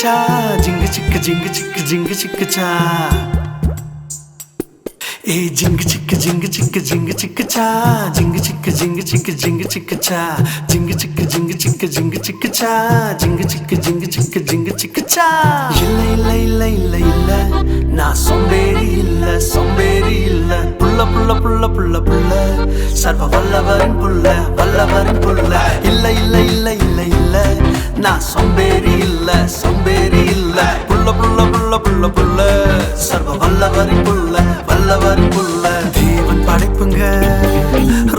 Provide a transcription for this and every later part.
cha, jinga chicka jinga chicka jinga chicka cha. Hey, jinga chicka jinga chicka jinga chicka cha, jinga chicka jinga chicka jinga chicka cha, jinga chicka jinga chicka jinga chicka cha, jinga chicka jinga chicka jinga chicka cha. Illa illa illa illa illa, na somberi illa, pulla pulla pulla pulla pulla, sarva vallavarin pulla, vallavarin pulla. Illa illa illa illa illa, na somberi illa, pulla pulla pulla pulla pulla, sarva vallavarin pulla, vallavarin pulla. தேவன் படைப்புங்க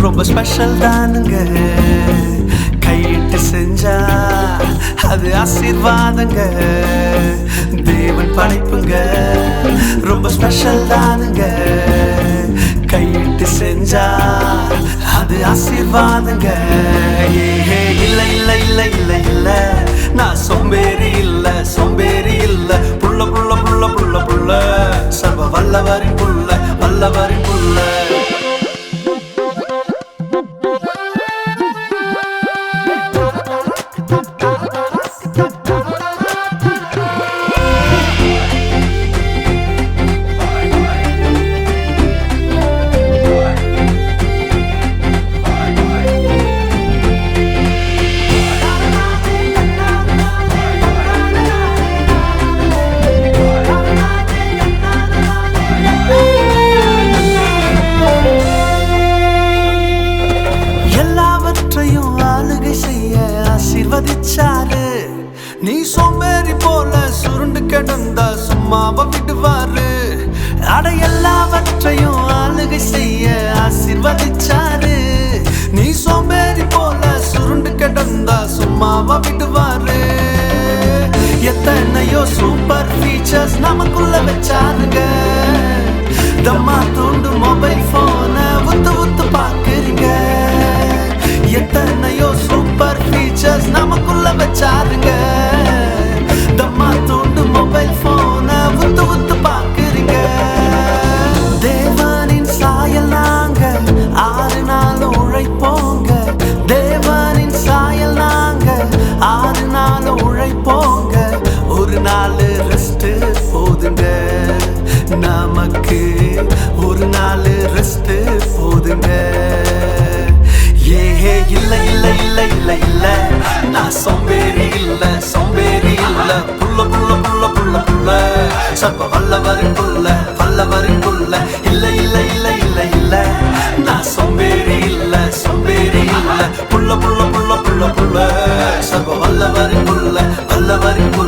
ரொம்ப special தானுங்க, கையிட்டு செஞ்சா அது ஆசீர்வாதங்க. தேவன் படைப்புங்க ரொம்ப special தானுங்க, கையிட்டு செஞ்சா அது ஆசீர்வாதங்க. இல்ல இல்ல இல்ல இல்ல இல்ல, நான் சோம்பேறி இல்ல, புள்ள புள்ள புள்ள புள்ள புள்ள, சர்வ வல்லவரின் புள்ள, வல்லவரின் புள்ள. ஆசீர்வதிச்சாரு, நீ சோம்பேறி போல சுருண்டு கிடந்தா சும்மாவ விடுவாரு. அட எல்லாவற்றையும் ஆளுகை செய்ய ஆசீர்வதிச்சாரு, நீ சோம்பேறி போல சுருண்டு கிடந்தா சும்மாவ விடுவாரு. எத்தனையோ சூப்பர் ஃபீச்சர்ஸ் நமக்குள்ள வச்சாருங்க, தம்மா தூண்டு மொபைல் போன உத்து பாக்குறீங்க. எத்தனையோ சூப்பர் ஃபீச்சர்ஸ் நமக்குள்ள வச்சாருங்க, தம்மா தூண்டு மொபைல் போன உத்து பாக்குறீங்க. தேவனின் சாயல் நாங்க 6 நாள் உழைப்போங்க, தேவனின் சாயல் நாங்க 6 நாள் உழைப்போங்க. ஒரு நாள் ரெஸ்ட் போதுங்க நமக்கு, ஒரு நாள் ரெஸ்ட் போதுங்க. இல்ல இல்ல இல்ல இல்ல இல்ல, நான் சோம்பேறி இல்ல, புள்ள புள்ள புள்ள புள்ள புள்ள, சர்வ வல்லவரின் புள்ள, வல்லவரின் புள்ள. இல்ல இல்ல இல்ல இல்ல இல்ல, நான் சோம்பேறி இல்ல, புள்ள புள்ள புள்ள புள்ள புள்ள, சர்வ வல்லவரின் புள்ள, வல்லவரின் புள்ள.